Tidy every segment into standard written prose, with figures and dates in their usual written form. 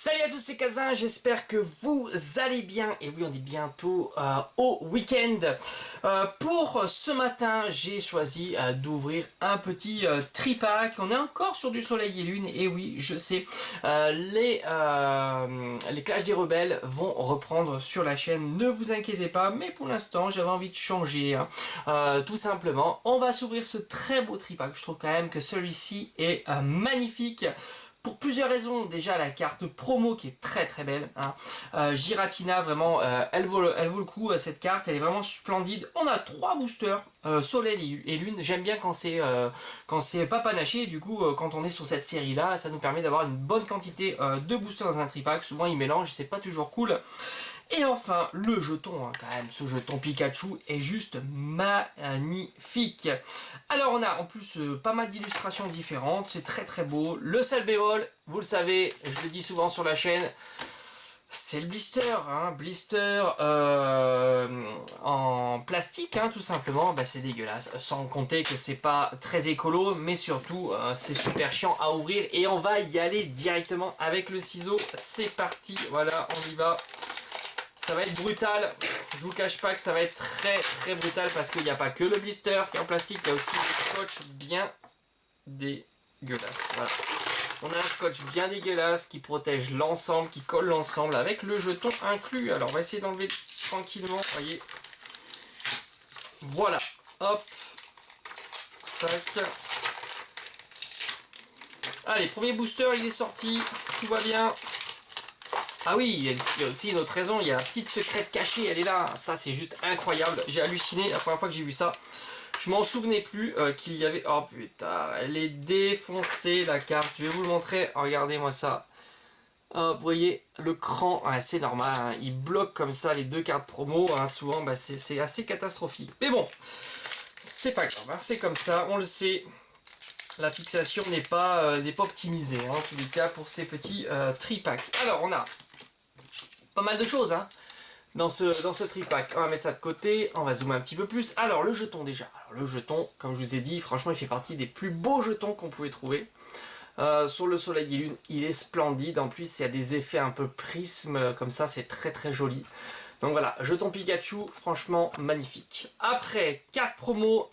Salut à tous, c'est Kazin, j'espère que vous allez bien. Et oui, on est bientôt au week-end. Pour ce matin, j'ai choisi d'ouvrir un petit tripack. On est encore sur du soleil et lune. Et oui, je sais, les Clash des Rebelles vont reprendre sur la chaîne. Ne vous inquiétez pas, mais pour l'instant, j'avais envie de changer. Tout simplement, on va s'ouvrir ce très beau tripack. Je trouve quand même que celui-ci est magnifique. Pour plusieurs raisons, déjà la carte promo qui est très très belle, hein. Giratina, vraiment, elle vaut le coup, cette carte, elle est vraiment splendide. On a 3 boosters, soleil et lune. J'aime bien quand c'est pas panaché, du coup quand on est sur cette série là, ça nous permet d'avoir une bonne quantité de boosters dans un tripack. Souvent ils mélangent, c'est pas toujours cool. Et enfin, le jeton, hein, quand même, ce jeton Pikachu est juste magnifique. Alors on a en plus pas mal d'illustrations différentes, c'est très très beau. Le seul bémol, vous le savez, je le dis souvent sur la chaîne, c'est le blister, hein, blister en plastique, hein, tout simplement, bah, c'est dégueulasse. Sans compter que c'est pas très écolo, mais surtout c'est super chiant à ouvrir. Et on va y aller directement avec le ciseau. C'est parti, voilà, on y va. Ça va être brutal, je vous cache pas que ça va être très très brutal parce qu'il n'y a pas que le blister qui est en plastique, il y a aussi le scotch bien dégueulasse. Voilà. On a un scotch bien dégueulasse qui protège l'ensemble, qui colle l'ensemble avec le jeton inclus. Alors on va essayer d'enlever tranquillement, voyez. Voilà, hop, tac. Allez, premier booster il est sorti, tout va bien. Ah oui, il y a aussi une autre raison, il y a la petite secrète cachée, elle est là. Ça, c'est juste incroyable. J'ai halluciné la première fois que j'ai vu ça. Je m'en souvenais plus qu'il y avait... Oh putain, elle est défoncée la carte. Je vais vous le montrer. Regardez-moi ça. Oh, vous voyez, le cran, ouais, c'est normal. Hein, il bloque comme ça les deux cartes promo. Hein, souvent, bah, c'est assez catastrophique. Mais bon, c'est pas grave. Hein, c'est comme ça, on le sait. La fixation n'est pas optimisée, hein, en tous les cas, pour ces petits tripacks. Alors, on a pas mal de choses, hein, dans ce tripack. On va mettre ça de côté, on va zoomer un petit peu plus. Alors le jeton déjà. Alors, le jeton, comme je vous ai dit, franchement il fait partie des plus beaux jetons qu'on pouvait trouver. Sur le soleil et lune, il est splendide. En plus il y a des effets un peu prisme, comme ça c'est très très joli. Donc voilà, jeton Pikachu, franchement magnifique. Après, 4 promos,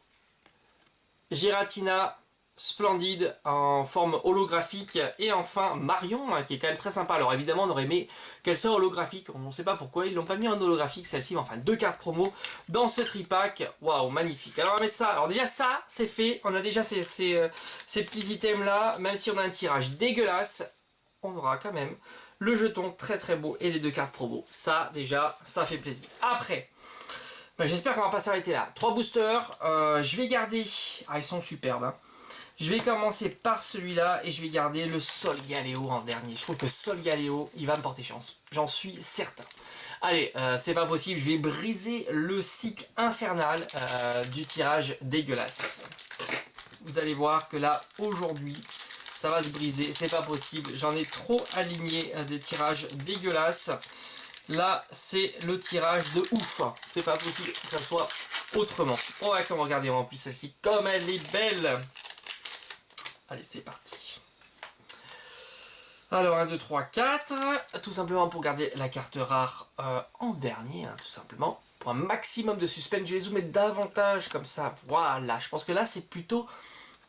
Giratina, splendide, en forme holographique, et enfin Marion, hein, qui est quand même très sympa. Alors évidemment on aurait aimé qu'elle soit holographique, on ne sait pas pourquoi ils l'ont pas mis en holographique celle-ci, mais enfin 2 cartes promo dans ce tripack, waouh, magnifique. Alors on va mettre ça, alors déjà ça c'est fait, on a déjà ces petits items là, même si on a un tirage dégueulasse, on aura quand même le jeton très très beau et les 2 cartes promo. Ça déjà, ça fait plaisir. Après, ben, j'espère qu'on va pas s'arrêter là. 3 boosters, je vais garder, ah ils sont superbes, hein. Je vais commencer par celui-là et je vais garder le Solgaleo en dernier. Je trouve que Solgaleo, il va me porter chance. J'en suis certain. Allez, c'est pas possible, je vais briser le cycle infernal du tirage dégueulasse. Vous allez voir que là, aujourd'hui, ça va se briser. C'est pas possible, j'en ai trop aligné des tirages dégueulasses. Là, c'est le tirage de ouf. C'est pas possible que ça soit autrement. On va comme regarder en plus celle-ci, comme elle est belle. Allez, c'est parti. Alors, 1, 2, 3, 4. Tout simplement pour garder la carte rare en dernier, hein, tout simplement. Pour un maximum de suspense, je vais zoomer davantage comme ça. Voilà, je pense que là, c'est plutôt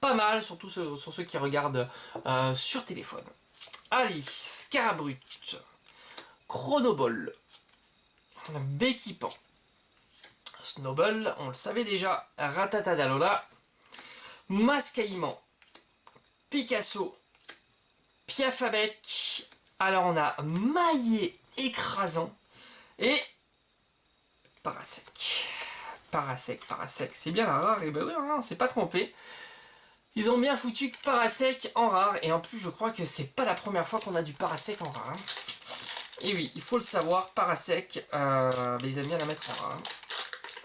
pas mal, surtout sur ceux qui regardent sur téléphone. Allez, Scarabrut. Chronoball. Béquipant. Snowball, on le savait déjà. Ratatadalola. Mascaïman. Picasso, Piafabec, alors on a Maillet écrasant et Parasec. Parasec, c'est bien la rare, et ben oui, on s'est pas trompé. Ils ont bien foutu Parasec en rare, et en plus je crois que c'est pas la première fois qu'on a du Parasec en rare. Et oui, il faut le savoir, Parasec, ils aiment bien la mettre en rare.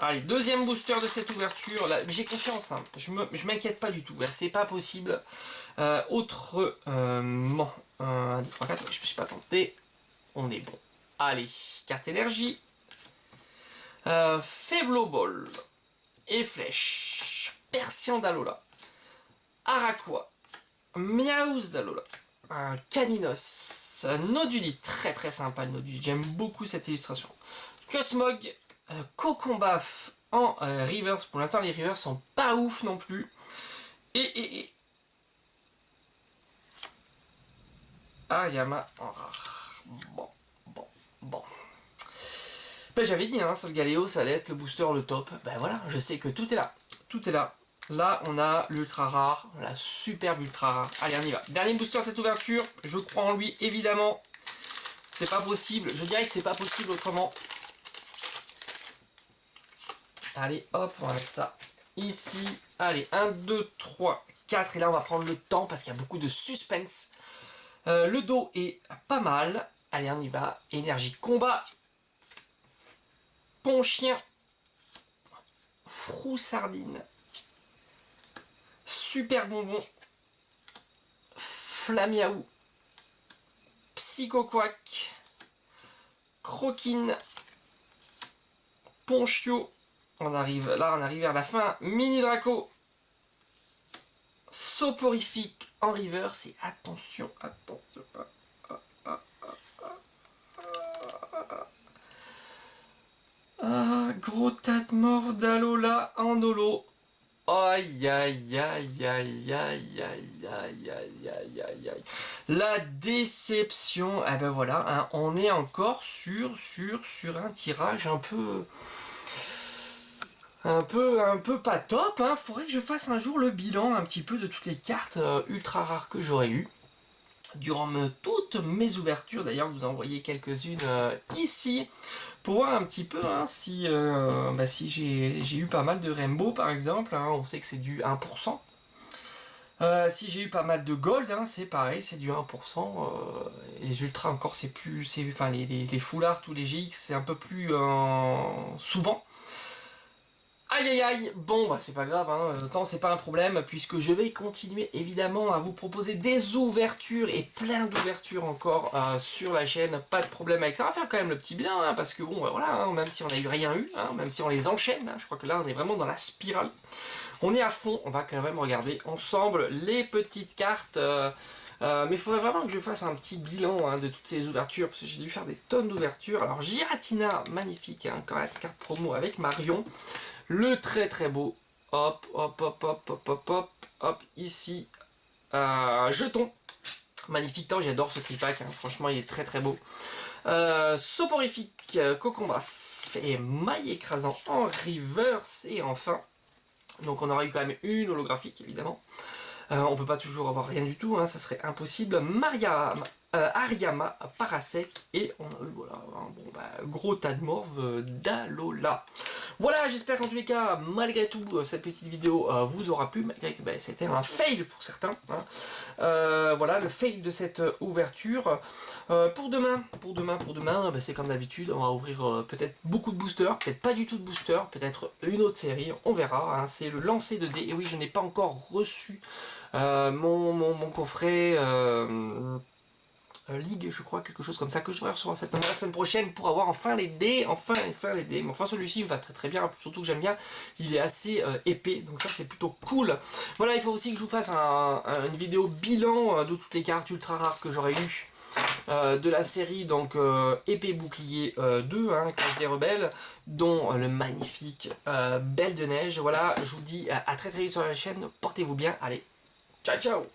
Allez, deuxième booster de cette ouverture. Là, j'ai confiance, hein. Je m'inquiète pas du tout. C'est pas possible. Autrement. 1, 2, 3, 4. Je me suis pas planté. On est bon. Allez, carte énergie. Faiblo Ball. Et flèche. Persian d'Alola. Araqua. Miaouz d'Alola. un Caninos, un Noduli, très très sympa le Noduli, j'aime beaucoup cette illustration. Cosmog, Cocombaf en reverse, pour l'instant les reverse sont pas ouf non plus. Et Ayama en rare. Bon. Ben, j'avais dit, hein, Solgaleo, ça allait être le booster, le top. Ben voilà, je sais que tout est là. Tout est là. Là, on a l'ultra rare, la superbe ultra rare. Allez, on y va. Dernier booster à cette ouverture. Je crois en lui, évidemment. C'est pas possible. Je dirais que c'est pas possible autrement. Allez, hop, on va mettre ça ici. Allez, 1, 2, 3, 4. Et là, on va prendre le temps parce qu'il y a beaucoup de suspense. Le dos est pas mal. Allez, on y va. Énergie combat. Ponchien. Froussardine. Super bonbon. Flamiaou. Psychoquack. Croquine. Ponchio. On arrive vers la fin. Mini Draco. Soporifique en reverse. Et attention. Gros Tatmor d'Alola en holo. Aïe aïe aïe aïe aïe aïe aïe aïe aïe aïe aïe. La déception. Ah ben voilà, hein, on est encore sur un tirage un peu pas top. Hein. Faudrait que je fasse un jour le bilan un petit peu de toutes les cartes ultra rares que j'aurais eues. Durant toutes mes ouvertures, d'ailleurs vous en voyez quelques-unes ici, pour voir un petit peu hein, si j'ai eu pas mal de Rainbow par exemple, hein, on sait que c'est du 1%. Si j'ai eu pas mal de Gold, hein, c'est pareil, c'est du 1%. Les Ultras encore, c'est plus... Enfin, les Full Art ou les GX, c'est un peu plus souvent. Aïe aïe aïe, bon bah c'est pas grave, hein. Le temps c'est pas un problème puisque je vais continuer évidemment à vous proposer des ouvertures et plein d'ouvertures encore sur la chaîne, pas de problème avec ça. On va faire quand même le petit bilan hein, parce que bon bah, voilà, hein, même si on a eu rien eu, hein, même si on les enchaîne, hein, je crois que là on est vraiment dans la spirale. On est à fond, on va quand même regarder ensemble les petites cartes. Mais il faudrait vraiment que je fasse un petit bilan hein, de toutes ces ouvertures, parce que j'ai dû faire des tonnes d'ouvertures. Alors Giratina, magnifique, hein, carte promo avec Marion. Le très très beau, hop, ici, jeton, magnifique temps, j'adore ce tripack, hein, franchement il est très très beau. Soporifique, Cocombaf et maille écrasant en reverse, et enfin, donc on aura eu quand même une holographique évidemment. On peut pas toujours avoir rien du tout, hein, ça serait impossible. Ariama, Parasec, et on a eu voilà, un bon, gros tas de morve d'Alola. Voilà, j'espère qu'en tous les cas, malgré tout, cette petite vidéo vous aura plu, malgré que c'était un fail pour certains. Hein. Voilà, le fail de cette ouverture. Pour demain, c'est comme d'habitude, on va ouvrir peut-être beaucoup de boosters, peut-être pas du tout de boosters, peut-être une autre série, on verra. Hein. C'est le lancer de dés, et oui, je n'ai pas encore reçu mon coffret... Ligue, je crois, quelque chose comme ça, que je devrais recevoir la semaine prochaine pour avoir enfin les dés, enfin les dés. Mais enfin, celui-ci va très très bien, surtout que j'aime bien, il est assez épais, donc ça c'est plutôt cool. Voilà, il faut aussi que je vous fasse une vidéo bilan de toutes les cartes ultra rares que j'aurais eu de la série, donc épée bouclier 2, hein, Cage des Rebelles, dont le magnifique Belle de Neige. Voilà, je vous dis à très très vite sur la chaîne, portez-vous bien, allez, ciao ciao.